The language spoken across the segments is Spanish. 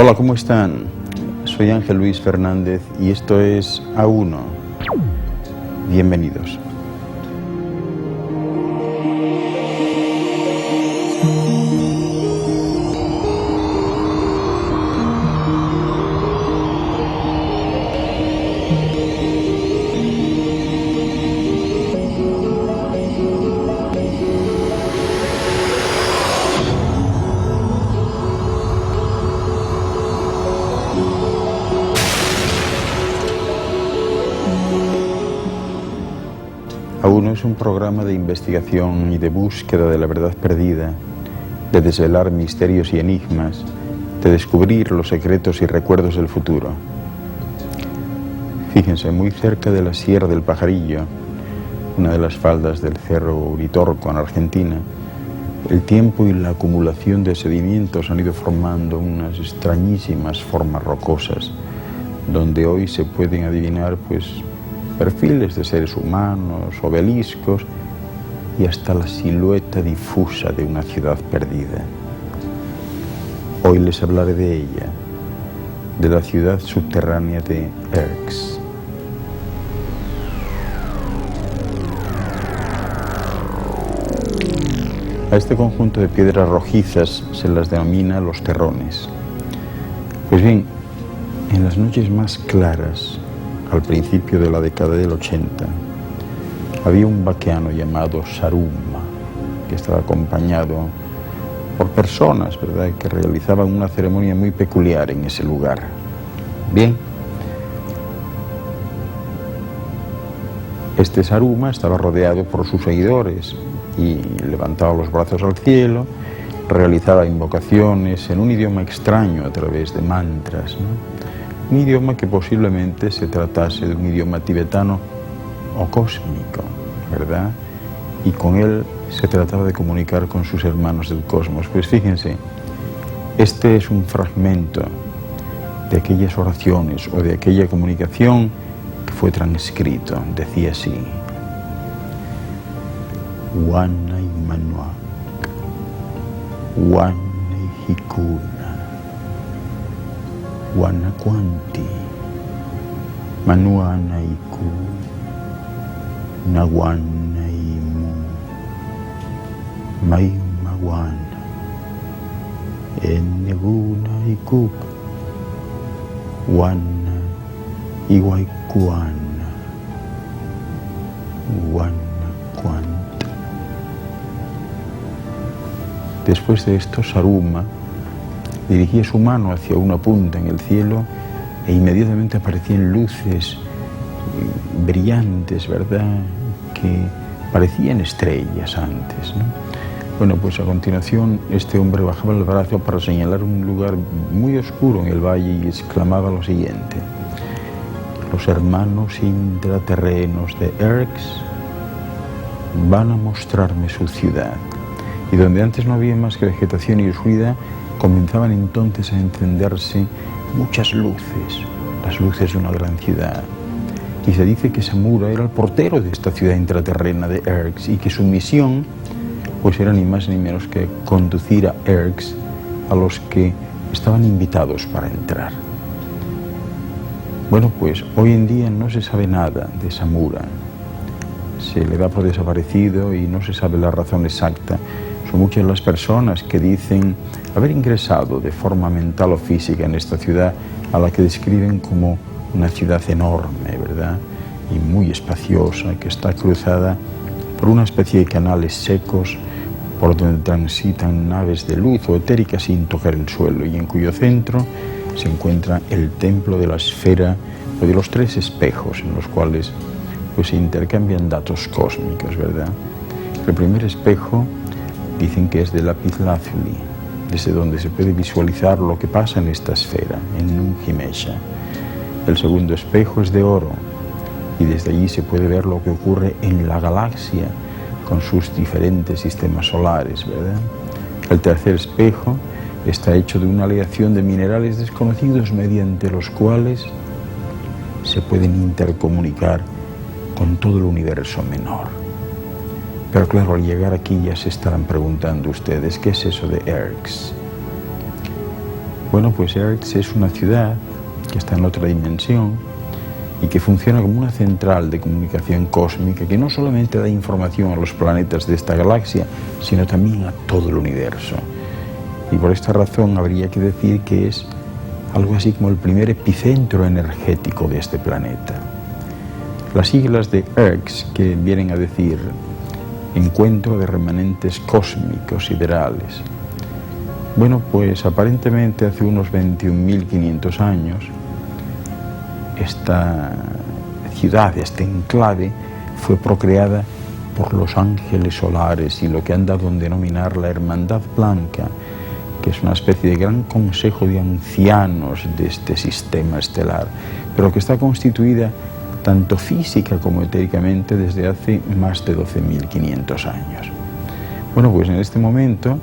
Hola, ¿cómo están? Soy Ángel Luis Fernández y esto es A1. Bienvenidos. A1 es un programa de investigación y de búsqueda de la verdad perdida, de desvelar misterios y enigmas, de descubrir los secretos y recuerdos del futuro. Fíjense, muy cerca de la Sierra del Pajarillo, una de las faldas del Cerro Uritorco en Argentina, el tiempo y la acumulación de sedimentos han ido formando unas extrañísimas formas rocosas, donde hoy se pueden adivinar, perfiles de seres humanos, obeliscos y hasta la silueta difusa de una ciudad perdida. Hoy les hablaré de ella, de la ciudad subterránea de Erx. A este conjunto de piedras rojizas se las denomina los terrones. Pues bien, en las noches más claras, al principio de la década del 80, había un vaqueano llamado Saruma, que estaba acompañado por personas, ¿verdad?, que realizaban una ceremonia muy peculiar en ese lugar. Bien, este Saruma estaba rodeado por sus seguidores y levantaba los brazos al cielo, realizaba invocaciones en un idioma extraño a través de mantras, ¿no? Un idioma que posiblemente se tratase de un idioma tibetano o cósmico, ¿verdad? Y con él se trataba de comunicar con sus hermanos del cosmos. Pues fíjense, este es un fragmento de aquellas oraciones o de aquella comunicación que fue transcrito. Decía así: Wanai Manuak, Wanai Hikuna, Wanakwanti, Manuanaiku, Nawanaimu, Maimawana, Enegunaikuk, Wana Iwaikuana, Wanakwanta. Después de esto, Saruma dirigía su mano hacia una punta en el cielo e inmediatamente aparecían luces brillantes, ¿verdad?, que parecían estrellas antes, ¿no? Bueno, pues a continuación este hombre bajaba el brazo para señalar un lugar muy oscuro en el valle y exclamaba lo siguiente: los hermanos intraterrenos de Erx van a mostrarme su ciudad. Y donde antes no había más que vegetación y oscuridad, comenzaban entonces a encenderse muchas luces, las luces de una gran ciudad. Y se dice que Samura era el portero de esta ciudad intraterrena de Erx y que su misión era ni más ni menos que conducir a Erx a los que estaban invitados para entrar. Bueno, pues hoy en día no se sabe nada de Samura. Se le da por desaparecido y no se sabe la razón exacta. Son muchas las personas que dicen haber ingresado de forma mental o física en esta ciudad, a la que describen como una ciudad enorme, ¿verdad?, y muy espaciosa, que está cruzada por una especie de canales secos por donde transitan naves de luz o etérica sin tocar el suelo, y en cuyo centro se encuentra el templo de la esfera o de los tres espejos en los cuales se intercambian datos cósmicos, ¿verdad? El primer espejo dicen que es de lapislázuli, desde donde se puede visualizar lo que pasa en esta esfera, en Nunjimesha. El segundo espejo es de oro, y desde allí se puede ver lo que ocurre en la galaxia con sus diferentes sistemas solares, ¿verdad? El tercer espejo está hecho de una aleación de minerales desconocidos mediante los cuales se pueden intercomunicar con todo el universo menor. Pero claro, al llegar aquí ya se estarán preguntando ustedes, ¿qué es eso de Erx? Bueno, pues Erx es una ciudad que está en otra dimensión y que funciona como una central de comunicación cósmica que no solamente da información a los planetas de esta galaxia, sino también a todo el universo. Y por esta razón habría que decir que es algo así como el primer epicentro energético de este planeta. Las siglas de Erx, que vienen a decir Encuentro de Remanentes Cósmicos Siderales. Bueno, pues aparentemente hace unos 21.500 años, esta ciudad, este enclave, fue procreada por los ángeles solares y lo que han dado a denominar la Hermandad Blanca, que es una especie de gran consejo de ancianos de este sistema estelar, pero que está constituida tanto física como etéricamente desde hace más de 12.500 años. Bueno, pues en este momento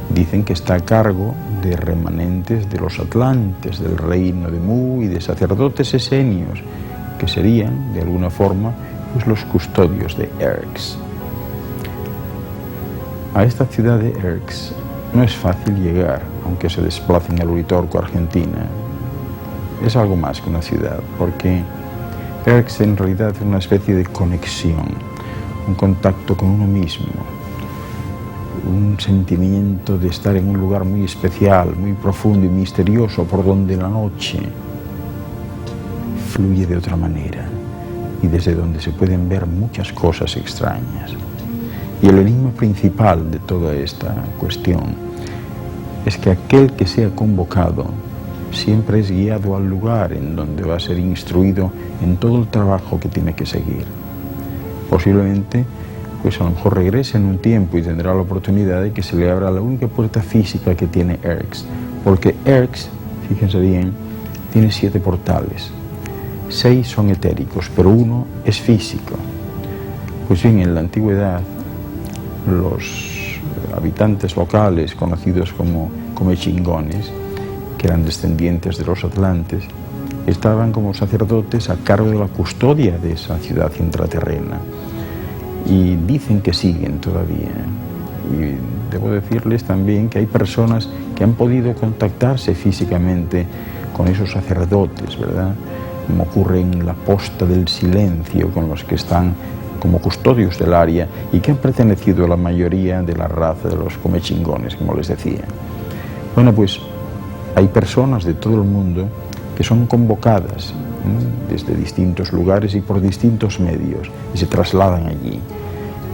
dicen que está a cargo de remanentes de los atlantes, del reino de Mu y de sacerdotes esenios, que serían, de alguna forma, pues los custodios de Erx. A esta ciudad de Erx no es fácil llegar, aunque se desplacen al Uritorco, Argentina. Es algo más que una ciudad, porque Erx en realidad es una especie de conexión, un contacto con uno mismo, un sentimiento de estar en un lugar muy especial, muy profundo y misterioso, por donde la noche fluye de otra manera y desde donde se pueden ver muchas cosas extrañas. Y el enigma principal de toda esta cuestión es que aquel que sea convocado siempre es guiado al lugar en donde va a ser instruido en todo el trabajo que tiene que seguir. Posiblemente, pues a lo mejor regrese en un tiempo y tendrá la oportunidad de que se le abra la única puerta física que tiene Erx, porque Erx, fíjense bien, tiene 7 portales. 6 son etéricos, pero 1 es físico. Pues bien, en la antigüedad, los habitantes locales, conocidos como comechingones, que eran descendientes de los atlantes, estaban como sacerdotes a cargo de la custodia de esa ciudad intraterrena. Y dicen que siguen todavía. Y debo decirles también que hay personas que han podido contactarse físicamente con esos sacerdotes, ¿verdad? Como ocurre en la Posta del Silencio, con los que están como custodios del área y que han pertenecido a la mayoría de la raza de los comechingones, como les decía. Bueno, pues hay personas de todo el mundo que son convocadas desde distintos lugares y por distintos medios y se trasladan allí.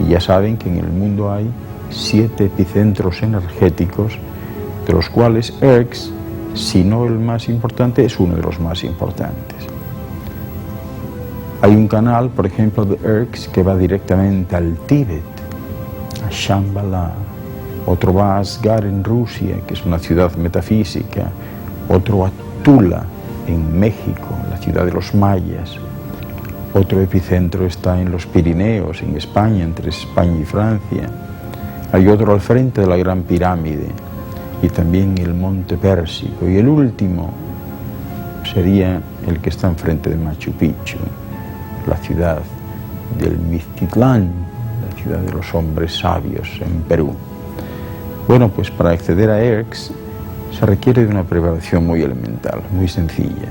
Y ya saben que en el mundo hay 7 epicentros energéticos, de los cuales Erx, si no el más importante, es uno de los más importantes. Hay un canal, por ejemplo, de Erx que va directamente al Tíbet, a Shambhala. Otro va a Asgard en Rusia, que es una ciudad metafísica. Otro a Tula, en México, la ciudad de los mayas. Otro epicentro está en los Pirineos, en España, entre España y Francia. Hay otro al frente de la Gran Pirámide y también el Monte Pérsico. Y el último sería el que está enfrente de Machu Picchu, la ciudad del Mictlán, la ciudad de los hombres sabios en Perú. Bueno, pues para acceder a Erx se requiere de una preparación muy elemental, muy sencilla.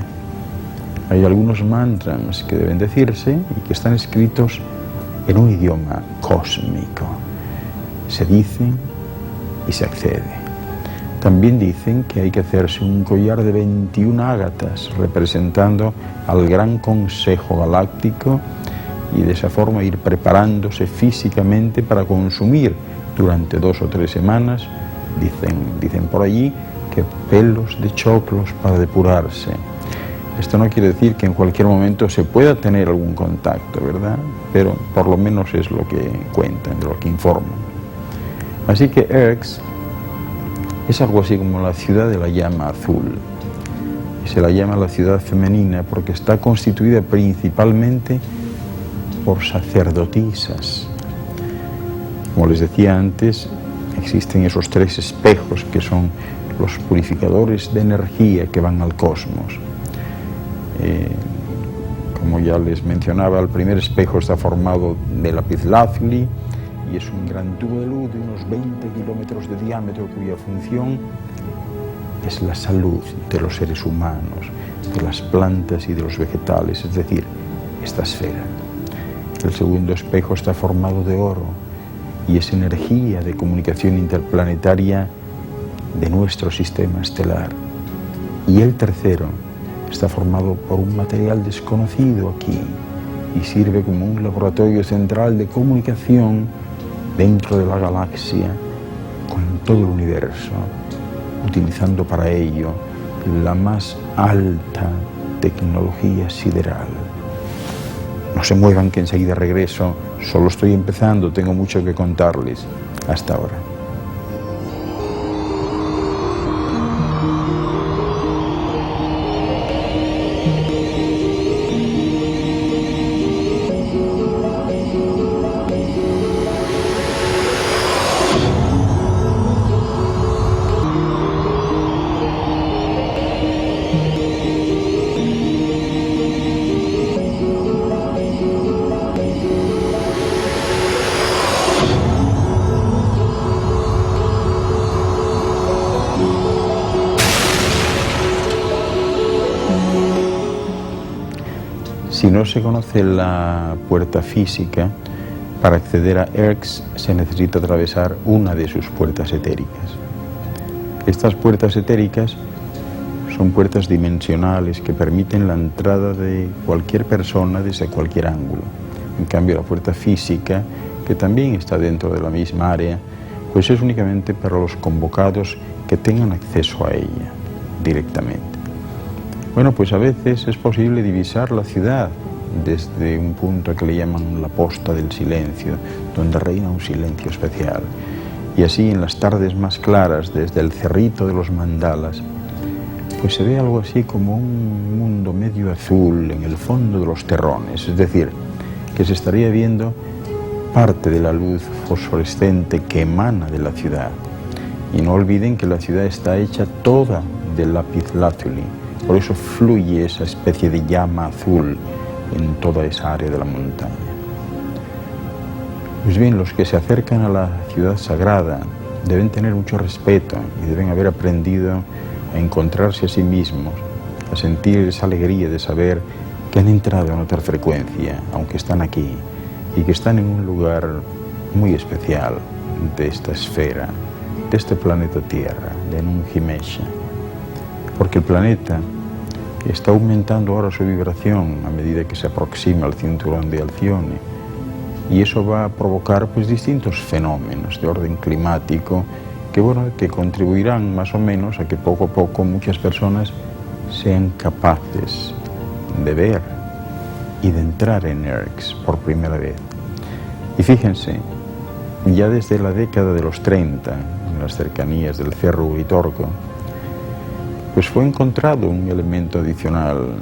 Hay algunos mantras que deben decirse y que están escritos en un idioma cósmico. Se dicen y se accede. También dicen que hay que hacerse un collar de 21 ágatas representando al Gran Consejo Galáctico y de esa forma ir preparándose físicamente para consumir durante 2 o 3 semanas, dicen por allí, que pelos de choclos para depurarse. Esto no quiere decir que en cualquier momento se pueda tener algún contacto, ¿verdad? Pero por lo menos es lo que cuentan, de lo que informan. Así que Erx es algo así como la ciudad de la llama azul. Y se la llama la ciudad femenina porque está constituida principalmente por sacerdotisas. Como les decía antes, existen esos 3 espejos que son los purificadores de energía que van al cosmos. Como ya les mencionaba, el primer espejo está formado de lapislázuli y es un gran tubo de luz de unos 20 kilómetros de diámetro cuya función es la salud de los seres humanos, de las plantas y de los vegetales, es decir, esta esfera. El segundo espejo está formado de oro y es energía de comunicación interplanetaria de nuestro sistema estelar. Y el tercero está formado por un material desconocido aquí y sirve como un laboratorio central de comunicación dentro de la galaxia con todo el universo, utilizando para ello la más alta tecnología sideral. No se muevan que enseguida regreso, solo estoy empezando, tengo mucho que contarles. Hasta ahora. Si no se conoce la puerta física, para acceder a ERX se necesita atravesar una de sus puertas etéricas. Estas puertas etéricas son puertas dimensionales que permiten la entrada de cualquier persona desde cualquier ángulo. En cambio, la puerta física, que también está dentro de la misma área, pues es únicamente para los convocados que tengan acceso a ella directamente. Bueno, pues a veces es posible divisar la ciudad desde un punto que le llaman la posta del silencio, donde reina un silencio especial. Y así en las tardes más claras, desde el cerrito de los mandalas, pues se ve algo así como un mundo medio azul en el fondo de los terrones, es decir, que se estaría viendo parte de la luz fosforescente que emana de la ciudad. Y no olviden que la ciudad está hecha toda de lapislázuli. Por eso fluye esa especie de llama azul en toda esa área de la montaña. Pues bien, los que se acercan a la ciudad sagrada deben tener mucho respeto y deben haber aprendido a encontrarse a sí mismos, a sentir esa alegría de saber que han entrado en otra frecuencia, aunque están aquí, y que están en un lugar muy especial de esta esfera, de este planeta Tierra, de Nunhimesha. Porque el planeta está aumentando ahora su vibración a medida que se aproxima al cinturón de Alcione, y eso va a provocar pues distintos fenómenos de orden climático que contribuirán más o menos a que poco a poco muchas personas sean capaces de ver y de entrar en ERX por primera vez. Y fíjense, ya desde la década de los 30, en las cercanías del Cerro Uritorco, pues fue encontrado un elemento adicional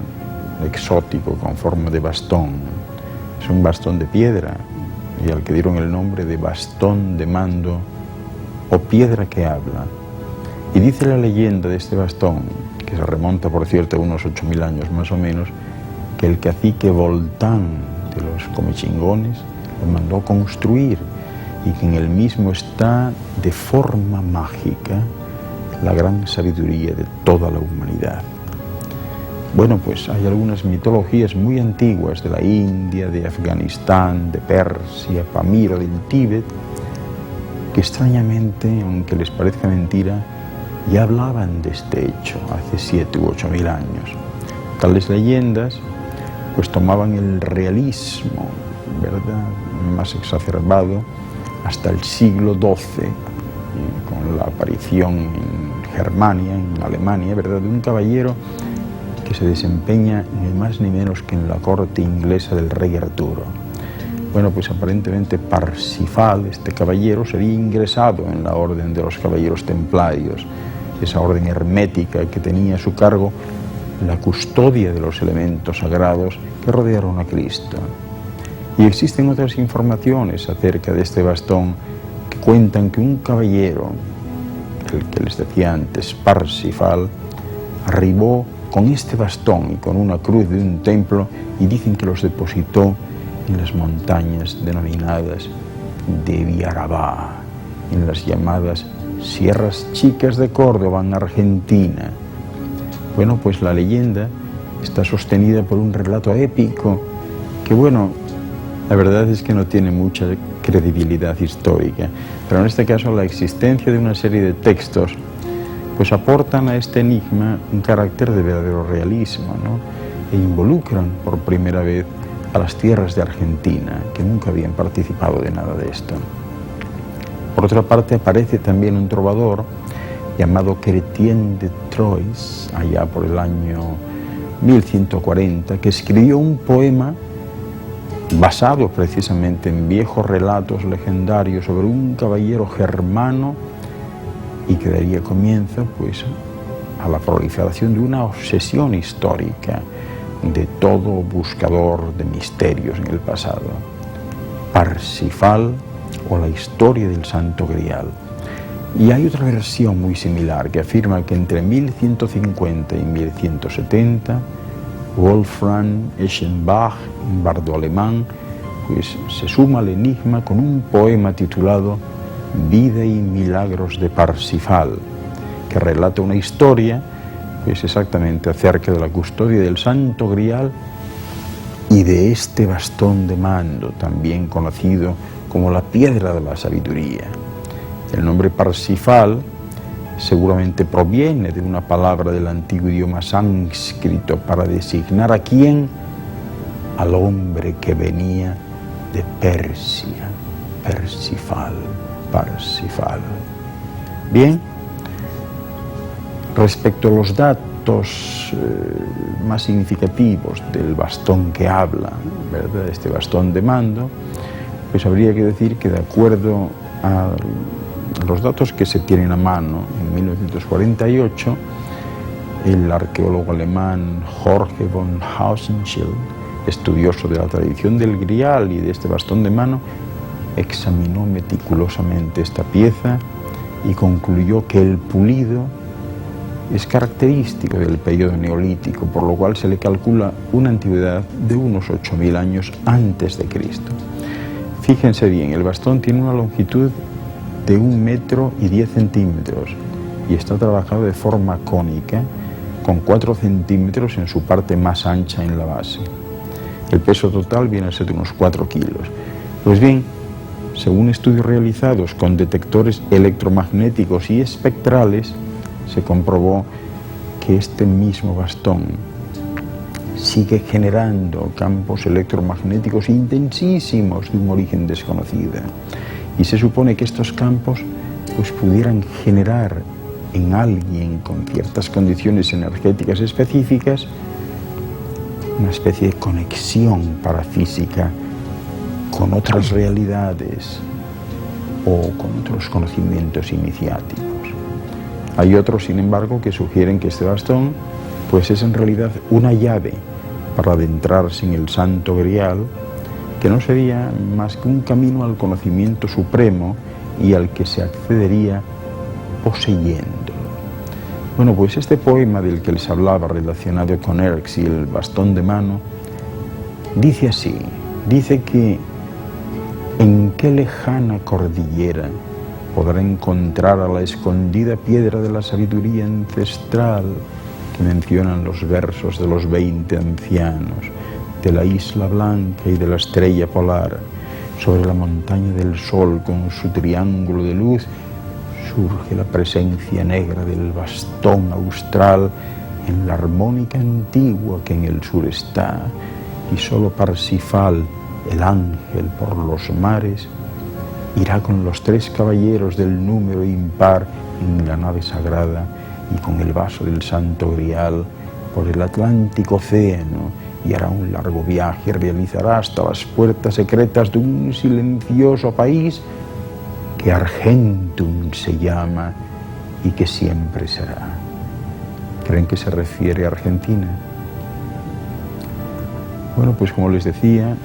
exótico con forma de bastón. Es un bastón de piedra y al que dieron el nombre de bastón de mando o piedra que habla. Y dice la leyenda de este bastón, que se remonta por cierto a unos 8000 años más o menos, que el cacique Voltán de los Comechingones lo mandó construir y que en el mismo está de forma mágica la gran sabiduría de toda la humanidad. Bueno, pues hay algunas mitologías muy antiguas de la India, de Afganistán, de Persia, Pamiro, del Tíbet, que extrañamente, aunque les parezca mentira, ya hablaban de este hecho hace 7 u 8 mil años. Tales leyendas pues tomaban el realismo, ¿verdad?, más exacerbado hasta el siglo XII, con la aparición en Germania, en Alemania, ¿verdad?, de un caballero que se desempeña ni más ni menos que en la corte inglesa del rey Arturo. Bueno, pues aparentemente Parsifal, este caballero, sería ingresado en la orden de los caballeros templarios, esa orden hermética que tenía a su cargo la custodia de los elementos sagrados que rodearon a Cristo. Y existen otras informaciones acerca de este bastón que cuentan que un caballero, el que les decía antes, Parsifal, arribó con este bastón y con una cruz de un templo y dicen que los depositó en las montañas denominadas de Viarabá, en las llamadas Sierras Chicas de Córdoba, en Argentina. Bueno, pues la leyenda está sostenida por un relato épico que, bueno, la verdad es que no tiene mucha credibilidad histórica, pero en este caso la existencia de una serie de textos pues aportan a este enigma un carácter de verdadero realismo, ¿no? E involucran por primera vez a las tierras de Argentina, que nunca habían participado de nada de esto. Por otra parte, aparece también un trovador llamado Chrétien de Troyes, allá por el año 1140, que escribió un poema basado precisamente en viejos relatos legendarios sobre un caballero germano y que daría comienzo pues a la proliferación de una obsesión histórica de todo buscador de misterios en el pasado. Parsifal, o la historia del Santo Grial. Y hay otra versión muy similar que afirma que entre 1150 y 1170 Wolfram Eschenbach, un bardo alemán, pues se suma al enigma con un poema titulado Vida y milagros de Parsifal, que relata una historia pues exactamente acerca de la custodia del Santo Grial y de este bastón de mando, también conocido como la piedra de la sabiduría. El nombre Parsifal seguramente proviene de una palabra del antiguo idioma sánscrito para designar a quién, al hombre que venía de Persia, Parsifal. Bien, respecto a los datos más significativos del bastón que habla, ¿verdad? Este bastón de mando, pues habría que decir que de acuerdo a los datos que se tienen a mano, en 1948, el arqueólogo alemán Jorge von Hausenschild, estudioso de la tradición del grial y de este bastón de mano, examinó meticulosamente esta pieza y concluyó que el pulido es característico del periodo neolítico, por lo cual se le calcula una antigüedad de unos 8.000 años antes de Cristo. Fíjense bien, el bastón tiene una longitud de 1,10 metros y está trabajado de forma cónica, con 4 centímetros en su parte más ancha en la base. El peso total viene a ser de unos 4 kilos. Pues bien, según estudios realizados con detectores electromagnéticos y espectrales, se comprobó que este mismo bastón sigue generando campos electromagnéticos intensísimos de un origen desconocido. Y se supone que estos campos pues, pudieran generar en alguien con ciertas condiciones energéticas específicas una especie de conexión parafísica con otras realidades o con otros conocimientos iniciáticos. Hay otros, sin embargo, que sugieren que este bastón pues es en realidad una llave para adentrarse en el Santo Grial, que no sería más que un camino al conocimiento supremo y al que se accedería poseyéndolo. Bueno, pues este poema del que les hablaba relacionado con Erx y el bastón de mano, dice así, dice que en qué lejana cordillera podrá encontrar a la escondida piedra de la sabiduría ancestral que mencionan los versos de los 20 ancianos, de la isla blanca y de la estrella polar. Sobre la montaña del sol con su triángulo de luz surge la presencia negra del bastón austral en la armónica antigua que en el sur está, y solo Parsifal, el ángel por los mares, irá con los 3 caballeros del número impar en la nave sagrada y con el vaso del Santo Grial por el Atlántico océano, y hará un largo viaje y realizará hasta las puertas secretas de un silencioso país que Argentum se llama y que siempre será. ¿Creen que se refiere a Argentina? Bueno, pues como les decía,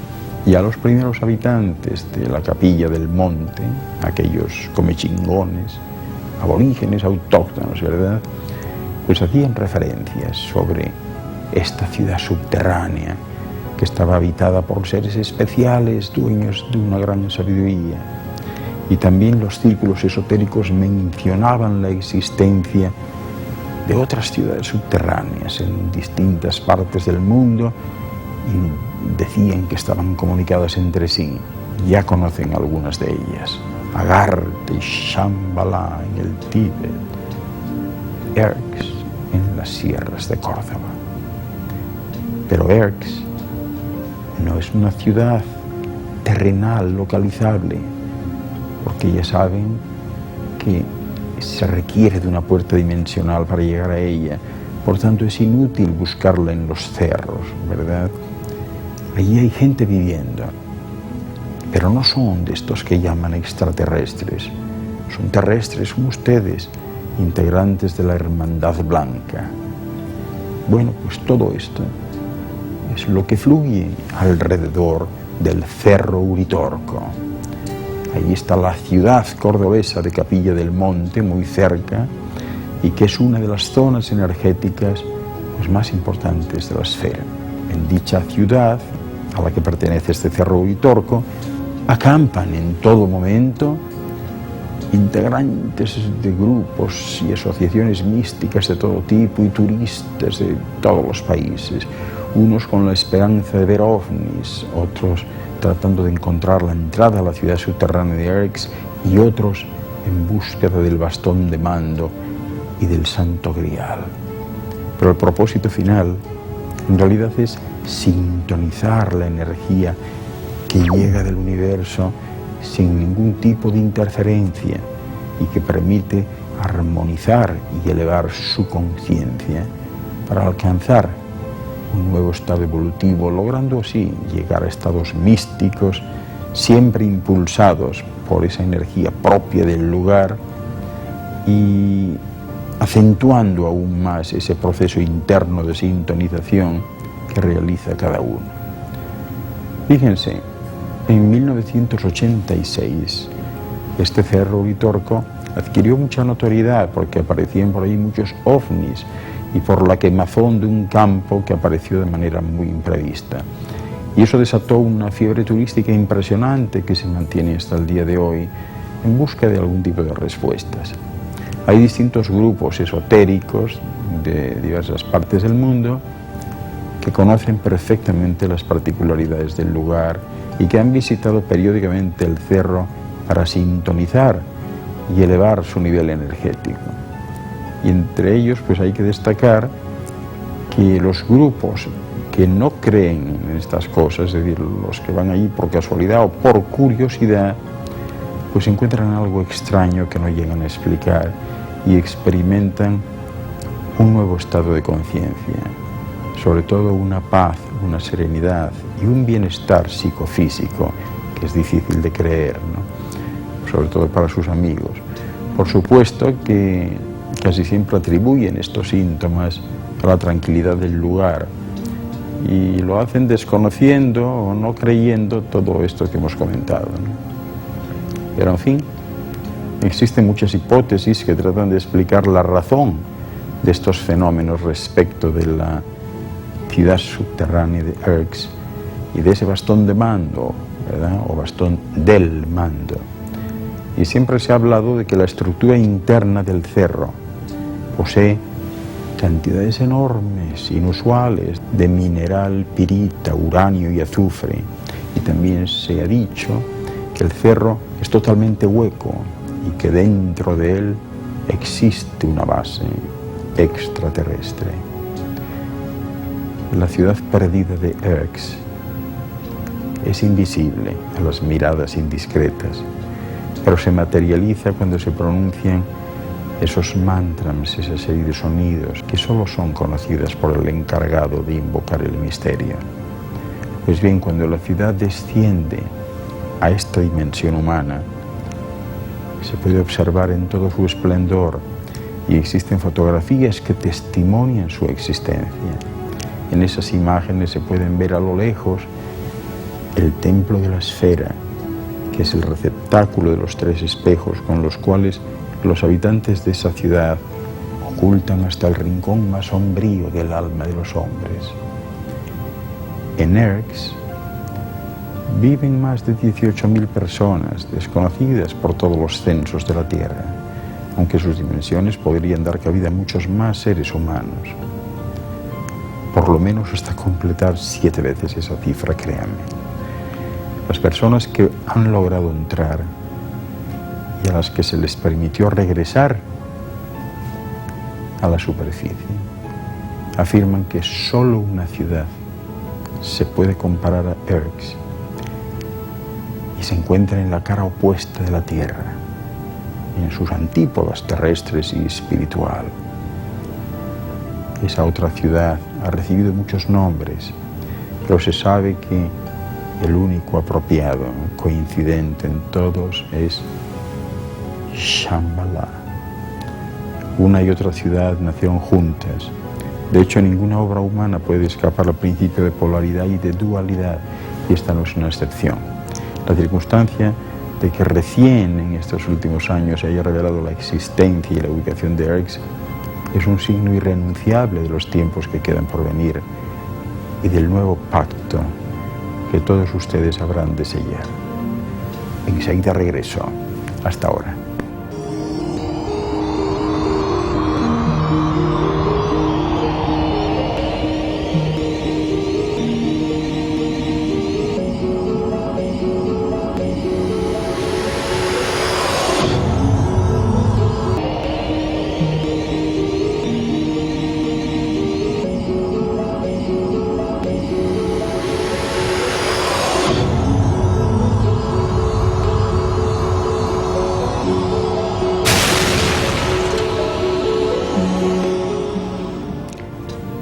ya los primeros habitantes de la Capilla del Monte, aquellos comechingones, aborígenes autóctonos, ¿verdad?, pues hacían referencias sobre esta ciudad subterránea que estaba habitada por seres especiales, dueños de una gran sabiduría. Y también los círculos esotéricos mencionaban la existencia de otras ciudades subterráneas en distintas partes del mundo y decían que estaban comunicadas entre sí. Ya conocen algunas de ellas: Agarte y Shambhala en el Tíbet, Erx en las sierras de Córdoba. Pero Erx no es una ciudad terrenal localizable, porque ya saben que se requiere de una puerta dimensional para llegar a ella. Por tanto, es inútil buscarla en los cerros, ¿verdad? Allí hay gente viviendo, pero no son de estos que llaman extraterrestres. Son terrestres como ustedes, integrantes de la Hermandad Blanca. Bueno, pues todo esto es lo que fluye alrededor del Cerro Uritorco. Ahí está la ciudad cordobesa de Capilla del Monte, muy cerca, y que es una de las zonas energéticas pues, más importantes de la esfera. En dicha ciudad, a la que pertenece este Cerro Uritorco, acampan en todo momento integrantes de grupos y asociaciones místicas de todo tipo y turistas de todos los países, unos con la esperanza de ver ovnis, otros tratando de encontrar la entrada a la ciudad subterránea de Erx y otros en búsqueda del bastón de mando y del Santo Grial. Pero el propósito final en realidad es sintonizar la energía que llega del universo sin ningún tipo de interferencia y que permite armonizar y elevar su conciencia para alcanzar un nuevo estado evolutivo, logrando así llegar a estados místicos, siempre impulsados por esa energía propia del lugar y acentuando aún más ese proceso interno de sintonización que realiza cada uno. Fíjense, en 1986 este Cerro Uritorco adquirió mucha notoriedad porque aparecían por ahí muchos ovnis y por la quemazón de un campo que apareció de manera muy imprevista. Y eso desató una fiebre turística impresionante que se mantiene hasta el día de hoy en busca de algún tipo de respuestas. Hay distintos grupos esotéricos de diversas partes del mundo que conocen perfectamente las particularidades del lugar y que han visitado periódicamente el cerro para sintonizar y elevar su nivel energético. Y entre ellos pues hay que destacar que los grupos que no creen en estas cosas, es decir, los que van allí por casualidad o por curiosidad, pues encuentran algo extraño que no llegan a explicar y experimentan un nuevo estado de conciencia, sobre todo una paz, una serenidad y un bienestar psicofísico que es difícil de creer, ¿no? Sobre todo para sus amigos. Por supuesto que casi siempre atribuyen estos síntomas a la tranquilidad del lugar y lo hacen desconociendo o no creyendo todo esto que hemos comentado, ¿no? Pero en fin, existen muchas hipótesis que tratan de explicar la razón de estos fenómenos respecto de la ciudad subterránea de Erx y de ese bastón de mando, ¿verdad? O bastón del mando. Y siempre se ha hablado de que la estructura interna del cerro posee cantidades enormes, inusuales, de mineral pirita, uranio y azufre. Y también se ha dicho que el cerro es totalmente hueco y que dentro de él existe una base extraterrestre. La ciudad perdida de Erx es invisible a las miradas indiscretas, pero se materializa cuando se pronuncian esos mantras, esa serie de sonidos que solo son conocidas por el encargado de invocar el misterio. Pues bien, cuando la ciudad desciende a esta dimensión humana, se puede observar en todo su esplendor y existen fotografías que testimonian su existencia. En esas imágenes se pueden ver a lo lejos el templo de la esfera, que es el receptáculo de los tres espejos con los cuales los habitantes de esa ciudad ocultan hasta el rincón más sombrío del alma de los hombres. En Erx Viven más de 18.000 personas, desconocidas por todos los censos de la Tierra, aunque sus dimensiones podrían dar cabida a muchos más seres humanos. Por lo menos hasta completar 7 veces esa cifra, créanme. Las personas que han logrado entrar y a las que se les permitió regresar a la superficie, afirman que solo una ciudad se puede comparar a Erx y se encuentra en la cara opuesta de la Tierra, en sus antípodas terrestres y espiritual. Esa otra ciudad ha recibido muchos nombres, pero se sabe que el único apropiado, coincidente en todos, es Shambhala. Una y otra ciudad nacieron juntas. De hecho, ninguna obra humana puede escapar al principio de polaridad y de dualidad, y esta no es una excepción. La circunstancia de que recién en estos últimos años se haya revelado la existencia y la ubicación de Erx es un signo irrenunciable de los tiempos que quedan por venir y del nuevo pacto que todos ustedes habrán de sellar. Enseguida regreso. Hasta ahora.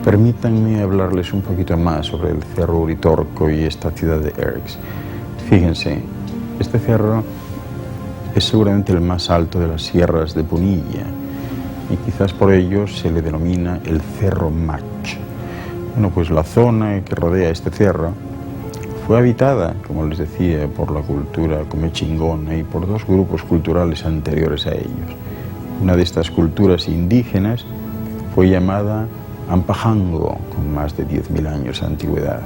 Permítanme hablarles un poquito más sobre el Cerro Uritorco y esta ciudad de Erx. Fíjense, este cerro es seguramente el más alto de las sierras de Punilla y quizás por ello se le denomina el Cerro Mach. Bueno, pues la zona que rodea este cerro fue habitada, como les decía, por la cultura comechingona y por 2 grupos culturales anteriores a ellos. Una de estas culturas indígenas fue llamada Ampajango, con más de 10.000 años de antigüedad.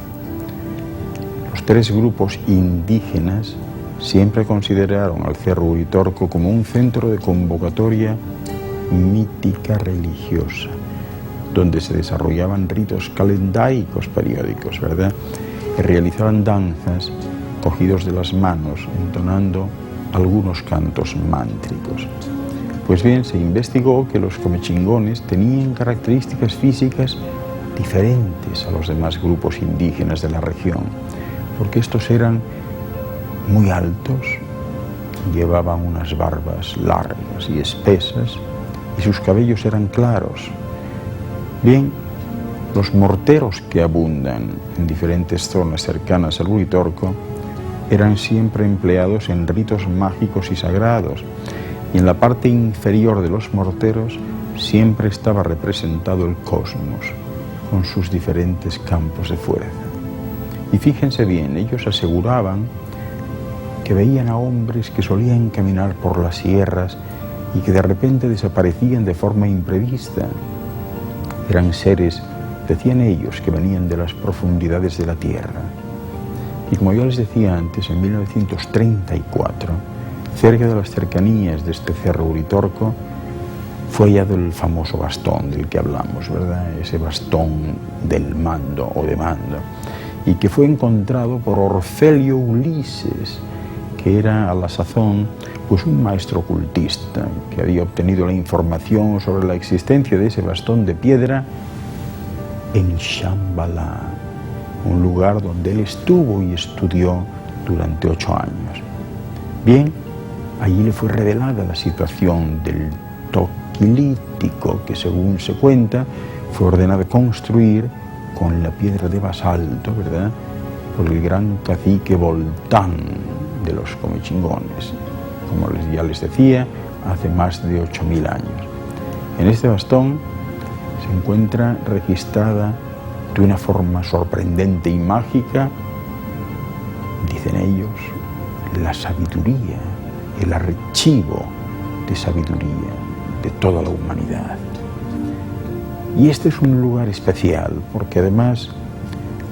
Los 3 grupos indígenas siempre consideraron al Cerro Uritorco como un centro de convocatoria mítica religiosa, donde se desarrollaban ritos calendaicos periódicos, ¿verdad? Y realizaban danzas cogidos de las manos, entonando algunos cantos mántricos. Pues bien, se investigó que los comechingones tenían características físicas diferentes a los demás grupos indígenas de la región, porque estos eran muy altos, llevaban unas barbas largas y espesas y sus cabellos eran claros. Bien, los morteros que abundan en diferentes zonas cercanas al Uritorco eran siempre empleados en ritos mágicos y sagrados, y en la parte inferior de los morteros siempre estaba representado el cosmos, con sus diferentes campos de fuerza. Y fíjense bien, ellos aseguraban que veían a hombres que solían caminar por las sierras y que de repente desaparecían de forma imprevista. Eran seres, decían ellos, que venían de las profundidades de la tierra. Y como yo les decía antes, en 1934, cerca de las cercanías de este Cerro Uritorco, fue hallado el famoso bastón del que hablamos, ¿verdad? Ese bastón del mando o de mando, y que fue encontrado por Orfelio Ulises, que era a la sazón pues un maestro ocultista que había obtenido la información sobre la existencia de ese bastón de piedra en Shambhala, un lugar donde él estuvo y estudió durante 8 años. Bien, allí le fue revelada la situación del toquilítico que, según se cuenta, fue ordenado construir con la piedra de basalto, ¿verdad?, por el gran cacique Voltán de los comechingones, como ya les decía, hace más de 8.000 años. En este bastón se encuentra registrada de una forma sorprendente y mágica, dicen ellos, la sabiduría, el archivo de sabiduría de toda la humanidad. Y este es un lugar especial porque además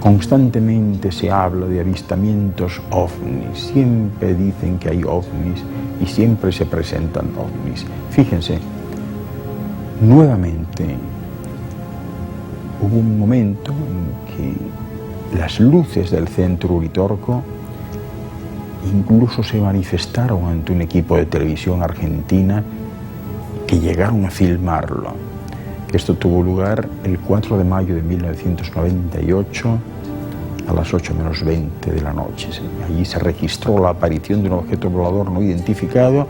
Constantemente se habla de avistamientos ovnis, siempre dicen que hay ovnis y siempre se presentan ovnis. Fíjense, nuevamente hubo un momento en que las luces del centro Uritorco incluso se manifestaron ante un equipo de televisión argentina que llegaron a filmarlo. Esto tuvo lugar el 4 de mayo de 1998 a las 8:20 de la noche. Allí se registró la aparición de un objeto volador no identificado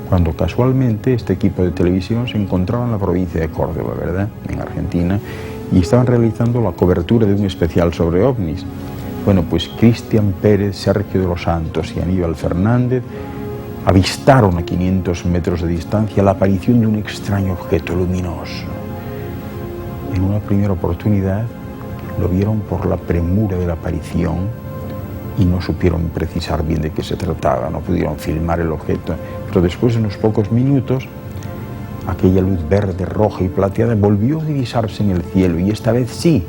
cuando casualmente este equipo de televisión se encontraba en la provincia de Córdoba, ¿verdad?, en Argentina, y estaban realizando la cobertura de un especial sobre ovnis. Bueno, pues Cristian Pérez, Sergio de los Santos y Aníbal Fernández avistaron a 500 metros de distancia la aparición de un extraño objeto luminoso. En una primera oportunidad lo vieron por la premura de la aparición y no supieron precisar bien de qué se trataba, no pudieron filmar el objeto, pero después de unos pocos minutos aquella luz verde, roja y plateada volvió a divisarse en el cielo y esta vez sí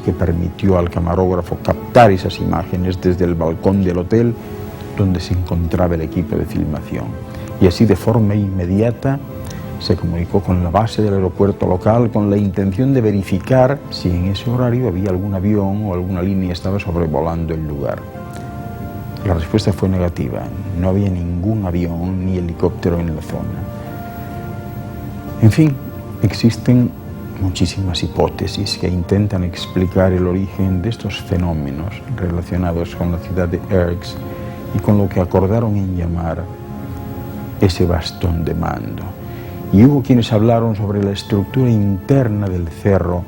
que permitió al camarógrafo captar esas imágenes desde el balcón del hotel donde se encontraba el equipo de filmación. Y así de forma inmediata se comunicó con la base del aeropuerto local con la intención de verificar si en ese horario había algún avión o alguna línea estaba sobrevolando el lugar. La respuesta fue negativa, no había ningún avión ni helicóptero en la zona. En fin, existen muchísimas hipótesis que intentan explicar el origen de estos fenómenos relacionados con la ciudad de Erx y con lo que acordaron en llamar ese bastón de mando. Y hubo quienes hablaron sobre la estructura interna del cerro,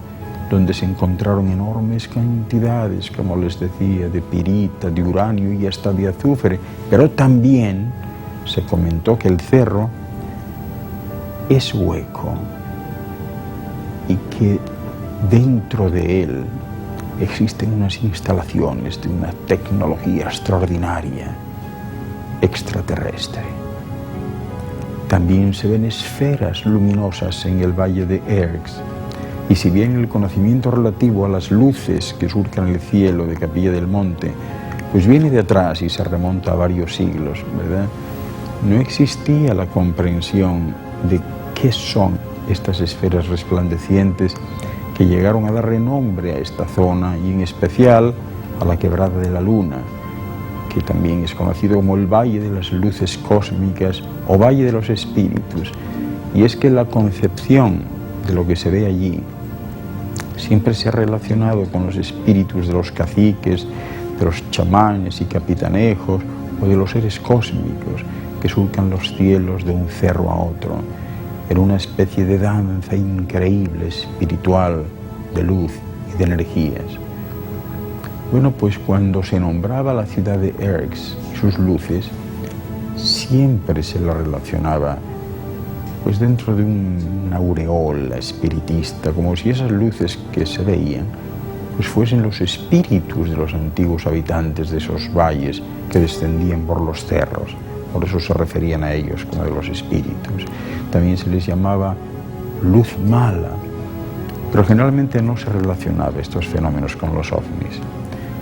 donde se encontraron enormes cantidades, como les decía, de pirita, de uranio y hasta de azufre. Pero también se comentó que el cerro es hueco y que dentro de él existen unas instalaciones de una tecnología extraordinaria, extraterrestre. También se ven esferas luminosas en el valle de Erx, y si bien el conocimiento relativo a las luces que surcan el cielo de Capilla del Monte pues viene de atrás y se remonta a varios siglos, ¿verdad?, no existía la comprensión de qué son estas esferas resplandecientes que llegaron a dar renombre a esta zona y en especial a la Quebrada de la Luna, que también es conocido como el Valle de las Luces Cósmicas o Valle de los Espíritus. Y es que la concepción de lo que se ve allí siempre se ha relacionado con los espíritus de los caciques, de los chamanes y capitanejos o de los seres cósmicos que surcan los cielos de un cerro a otro, en una especie de danza increíble, espiritual, de luz y de energías. Bueno, pues cuando se nombraba la ciudad de Erx y sus luces, siempre se la relacionaba pues dentro de una aureola espiritista, como si esas luces que se veían pues fuesen los espíritus de los antiguos habitantes de esos valles que descendían por los cerros. Por eso se referían a ellos como de los espíritus. También se les llamaba luz mala, pero generalmente no se relacionaba estos fenómenos con los ovnis.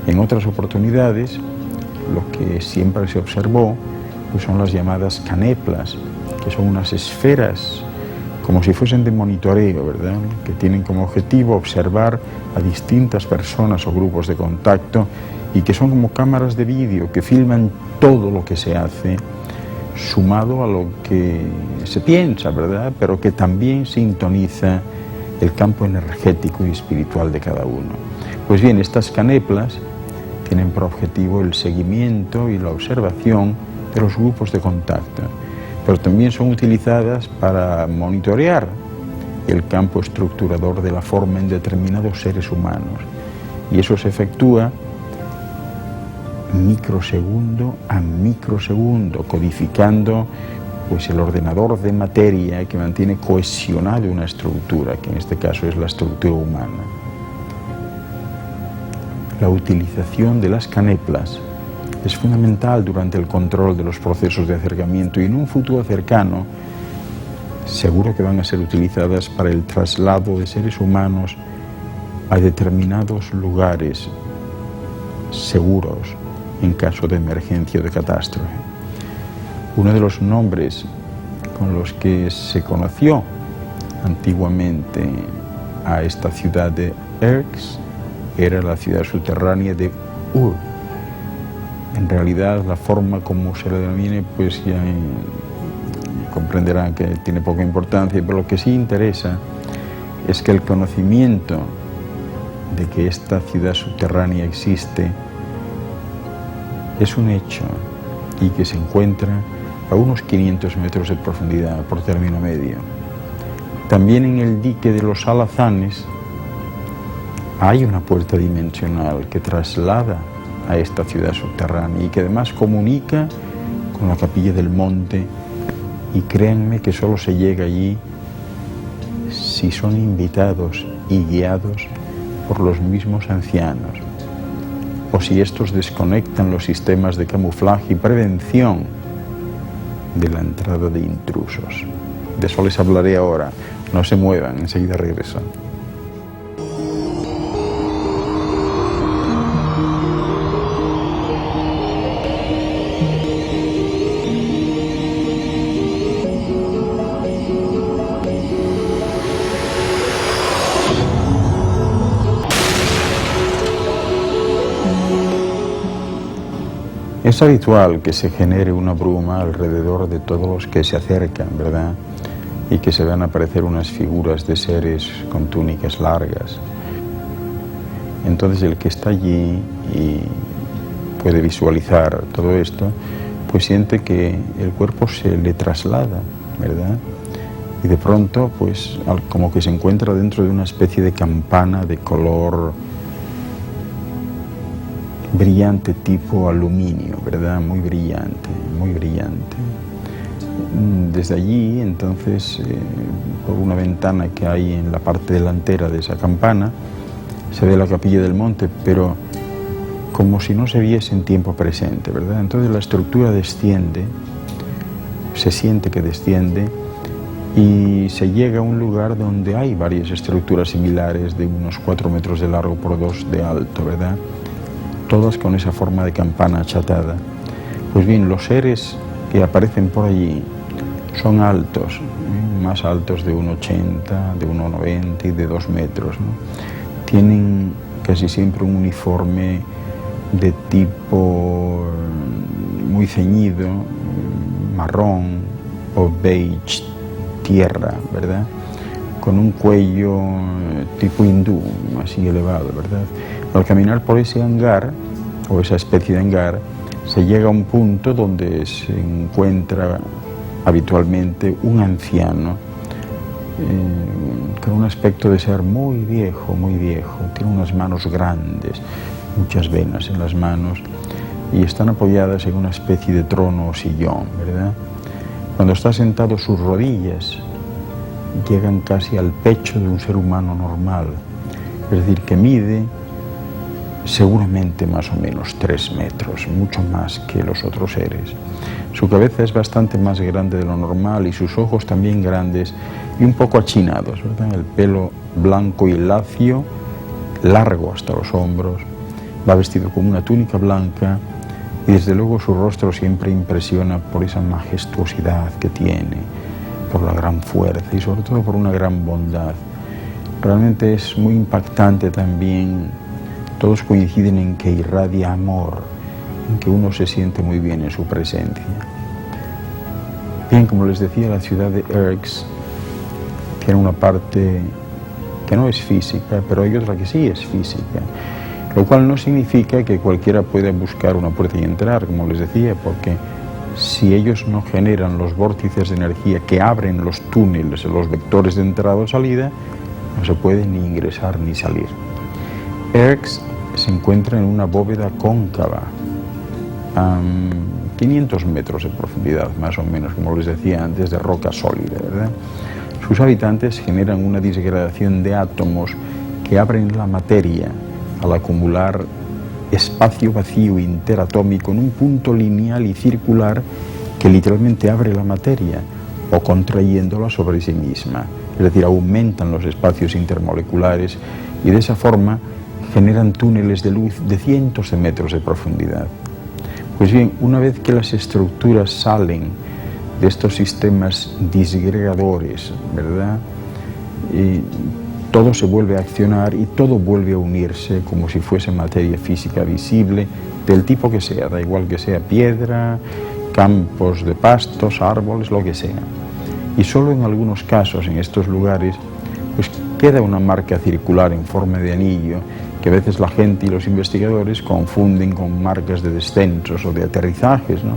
En otras oportunidades, lo que siempre se observó pues son las llamadas caneplas, que son unas esferas como si fuesen de monitoreo, ¿verdad?, que tienen como objetivo observar a distintas personas o grupos de contacto y que son como cámaras de vídeo que filman todo lo que se hace, sumado a lo que se piensa, ¿verdad?, pero que también sintoniza el campo energético y espiritual de cada uno. Pues bien, estas caneplas tienen por objetivo el seguimiento y la observación de los grupos de contacto, pero también son utilizadas para monitorear el campo estructurador de la forma en determinados seres humanos, y eso se efectúa microsegundo a microsegundo, codificando pues el ordenador de materia que mantiene cohesionada una estructura, que en este caso es la estructura humana. La utilización de las caneplas es fundamental durante el control de los procesos de acercamiento y en un futuro cercano seguro que van a ser utilizadas para el traslado de seres humanos a determinados lugares seguros en caso de emergencia o de catástrofe. Uno de los nombres con los que se conoció antiguamente a esta ciudad de Erx era la ciudad subterránea de Ur. En realidad, la forma como se la denomine, pues ya comprenderán que tiene poca importancia, pero lo que sí interesa es que el conocimiento de que esta ciudad subterránea existe es un hecho y que se encuentra a unos 500 metros de profundidad por término medio. También en el dique de los Alazanes hay una puerta dimensional que traslada a esta ciudad subterránea y que además comunica con la Capilla del Monte, y créanme que solo se llega allí si son invitados y guiados por los mismos ancianos, o si estos desconectan los sistemas de camuflaje y prevención de la entrada de intrusos. De eso les hablaré ahora. No se muevan, enseguida regreso. Es habitual que se genere una bruma alrededor de todos los que se acercan, ¿verdad? Y que se van a aparecer unas figuras de seres con túnicas largas. Entonces el que está allí y puede visualizar todo esto, pues siente que el cuerpo se le traslada, ¿verdad? Y de pronto, pues como que se encuentra dentro de una especie de campana de color brillante tipo aluminio, ¿verdad? Muy brillante, muy brillante. Desde allí, entonces, por una ventana que hay en la parte delantera de esa campana, se ve la Capilla del Monte, pero como si no se viese en tiempo presente, ¿verdad? Entonces la estructura desciende, se siente que desciende, y se llega a un lugar donde hay varias estructuras similares de unos 4 metros de largo por 2 de alto, ¿verdad? Todas con esa forma de campana achatada. Pues bien, los seres que aparecen por allí son altos, más altos de 1,80, de 1,90 y de 2 metros, ¿no? Tienen casi siempre un uniforme de tipo muy ceñido, marrón o beige, tierra, ¿verdad? Con un cuello tipo hindú, así elevado, ¿verdad? Al caminar por ese hangar, o esa especie de hangar, se llega a un punto donde se encuentra habitualmente un anciano con un aspecto de ser muy viejo, tiene unas manos grandes, muchas venas en las manos, y están apoyadas en una especie de trono o sillón, ¿verdad? Cuando está sentado, sus rodillas llegan casi al pecho de un ser humano normal, es decir, que mide seguramente más o menos 3 metros, mucho más que los otros seres. Su cabeza es bastante más grande de lo normal y sus ojos también grandes y un poco achinados, ¿verdad? El pelo blanco y lacio, largo hasta los hombros, va vestido con una túnica blanca y desde luego su rostro siempre impresiona por esa majestuosidad que tiene, por la gran fuerza y sobre todo por una gran bondad. Realmente es muy impactante también. Todos coinciden en que irradia amor, en que uno se siente muy bien en su presencia. Bien, como les decía, la ciudad de Erx tiene una parte que no es física, pero hay otra que sí es física, lo cual no significa que cualquiera pueda buscar una puerta y entrar, como les decía, porque si ellos no generan los vórtices de energía que abren los túneles, los vectores de entrada o salida, no se puede ni ingresar ni salir. Erx se encuentra en una bóveda cóncava a 500 metros de profundidad, más o menos, como les decía antes, de roca sólida, ¿verdad? Sus habitantes generan una disgradación de átomos que abren la materia al acumular espacio vacío interatómico en un punto lineal y circular que literalmente abre la materia o contrayéndola sobre sí misma. Es decir, aumentan los espacios intermoleculares y de esa forma generan túneles de luz de cientos de metros de profundidad. Pues bien, una vez que las estructuras salen de estos sistemas disgregadores, ¿verdad? Y todo se vuelve a accionar y todo vuelve a unirse como si fuese materia física visible del tipo que sea, da igual que sea piedra, campos de pastos, árboles, lo que sea. Y solo en algunos casos, en estos lugares, pues queda una marca circular en forma de anillo que a veces la gente y los investigadores confunden con marcas de descensos o de aterrizajes, ¿no?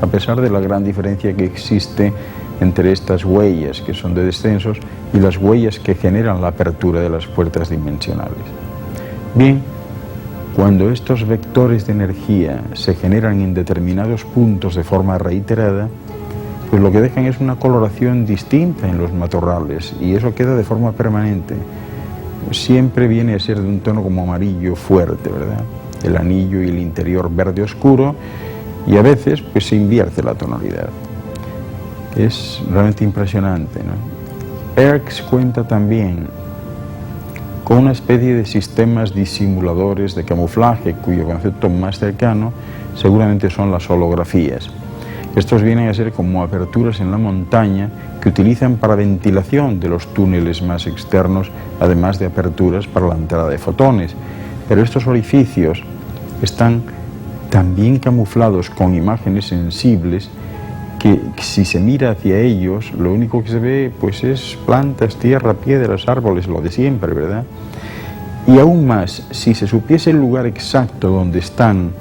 A pesar de la gran diferencia que existe entre estas huellas que son de descensos y las huellas que generan la apertura de las puertas dimensionales. Bien, cuando estos vectores de energía se generan en determinados puntos de forma reiterada, pues lo que dejan es una coloración distinta en los matorrales y eso queda de forma permanente. Siempre viene a ser de un tono como amarillo fuerte, ¿verdad? El anillo y el interior verde oscuro, y a veces pues se invierte la tonalidad. Es realmente impresionante, ¿no? Erx cuenta también con una especie de sistemas disimuladores de camuflaje cuyo concepto más cercano seguramente son las holografías. Estos vienen a ser como aperturas en la montaña que utilizan para ventilación de los túneles más externos, además de aperturas para la entrada de fotones. Pero estos orificios están también camuflados con imágenes sensibles que si se mira hacia ellos, lo único que se ve pues es plantas, tierra, piedras, árboles, lo de siempre, ¿verdad? Y aún más, si se supiese el lugar exacto donde están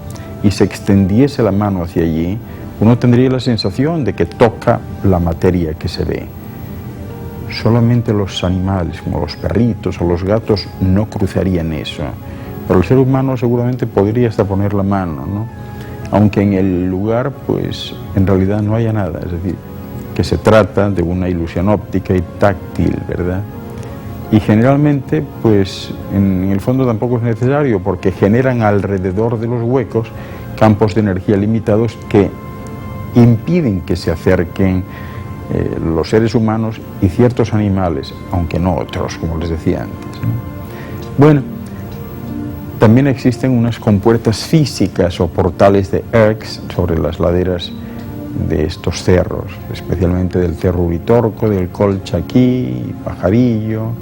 y se extendiese la mano hacia allí, uno tendría la sensación de que toca la materia que se ve. Solamente los animales, como los perritos o los gatos, no cruzarían eso. Pero el ser humano seguramente podría hasta poner la mano, ¿no? Aunque en el lugar, pues, en realidad no haya nada. Es decir, que se trata de una ilusión óptica y táctil, ¿verdad? Y generalmente, pues, en el fondo tampoco es necesario, porque generan alrededor de los huecos campos de energía limitados que impiden que se acerquen los seres humanos y ciertos animales, aunque no otros, como les decía antes, ¿no? Bueno, también existen unas compuertas físicas o portales de Erx sobre las laderas de estos cerros, especialmente del Cerro Uritorco, del Colchaquí, Pajarillo,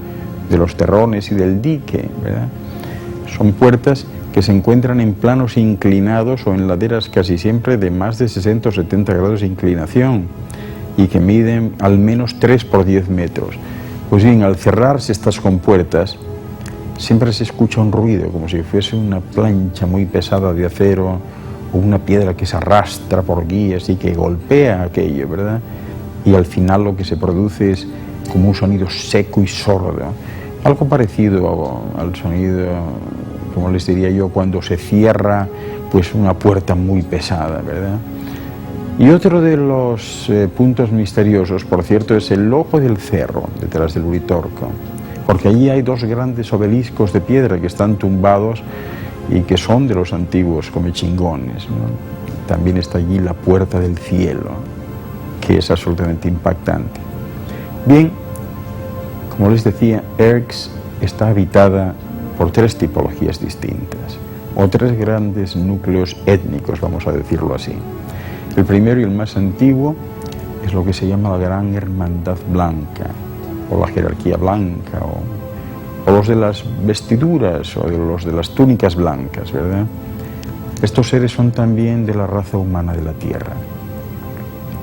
de los Terrones y del Dique, ¿verdad? Son puertas que se encuentran en planos inclinados o en laderas casi siempre de más de 60 o 70 grados de inclinación y que miden al menos 3 por 10 metros. Pues bien, al cerrarse estas compuertas, siempre se escucha un ruido, como si fuese una plancha muy pesada de acero o una piedra que se arrastra por guías y que golpea aquello, ¿verdad? Y al final lo que se produce es como un sonido seco y sordo, algo parecido al sonido, como les diría yo, cuando se cierra pues una puerta muy pesada, ¿verdad? Y otro de los puntos misteriosos, por cierto, es el ojo del cerro, detrás del Uritorco, porque allí hay dos grandes obeliscos de piedra que están tumbados y que son de los antiguos comechingones, ¿no? También está allí la Puerta del Cielo, que es absolutamente impactante. Bien, como les decía, Erx está habitada por tres tipologías distintas, o tres grandes núcleos étnicos, vamos a decirlo así. El primero y el más antiguo es lo que se llama la Gran Hermandad Blanca, o la jerarquía blanca, o los de las vestiduras, o los de las túnicas blancas, ¿verdad? Estos seres son también de la raza humana de la Tierra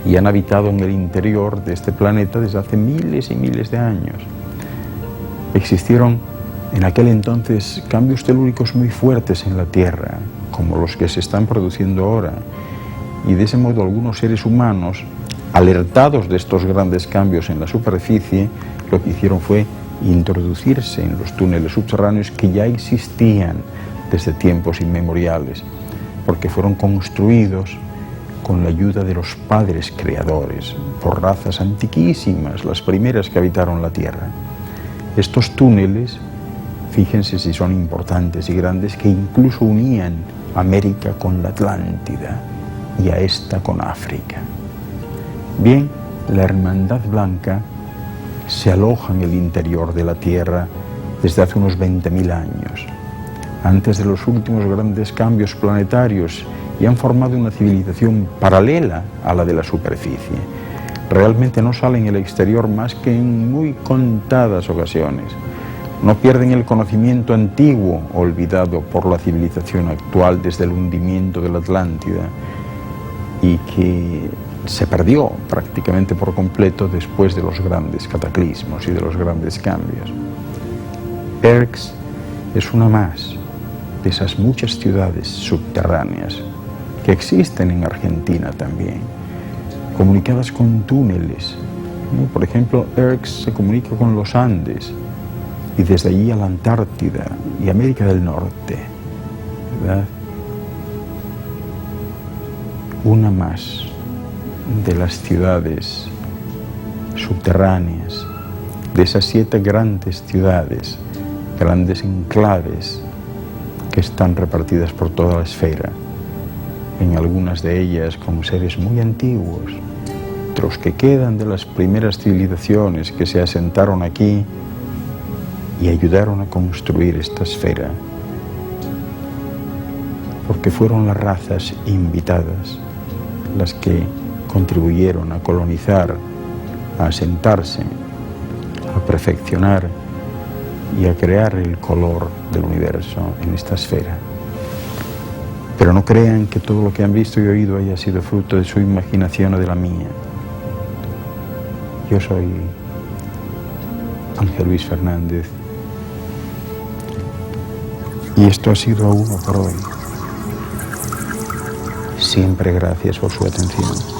y han habitado en el interior de este planeta desde hace miles y miles de años. Existieron en aquel entonces cambios telúricos muy fuertes en la Tierra, como los que se están produciendo ahora, y de ese modo algunos seres humanos, alertados de estos grandes cambios en la superficie, lo que hicieron fue introducirse en los túneles subterráneos que ya existían desde tiempos inmemoriales, porque fueron construidos con la ayuda de los padres creadores, por razas antiquísimas, las primeras que habitaron la Tierra. Estos túneles, fíjense si son importantes y grandes, que incluso unían América con la Atlántida y a esta con África. Bien, la Hermandad Blanca se aloja en el interior de la Tierra desde hace unos 20.000 años, antes de los últimos grandes cambios planetarios, y han formado una civilización paralela a la de la superficie. Realmente no salen en el exterior más que en muy contadas ocasiones. No pierden el conocimiento antiguo, olvidado por la civilización actual desde el hundimiento de la Atlántida, y que se perdió prácticamente por completo después de los grandes cataclismos y de los grandes cambios. Erx es una más de esas muchas ciudades subterráneas que existen en Argentina también, comunicadas con túneles. Por ejemplo, Erx se comunica con los Andes y desde allí a la Antártida y América del Norte, ¿verdad? Una más de las ciudades subterráneas, de esas 7 grandes ciudades, grandes enclaves que están repartidas por toda la esfera, en algunas de ellas con seres muy antiguos, otros que quedan de las primeras civilizaciones que se asentaron aquí y ayudaron a construir esta esfera, porque fueron las razas invitadas las que contribuyeron a colonizar, a asentarse, a perfeccionar y a crear el color del universo en esta esfera. Pero no crean que todo lo que han visto y oído haya sido fruto de su imaginación o de la mía. Yo soy Ángel Luis Fernández y esto ha sido uno por hoy. Siempre gracias por su atención.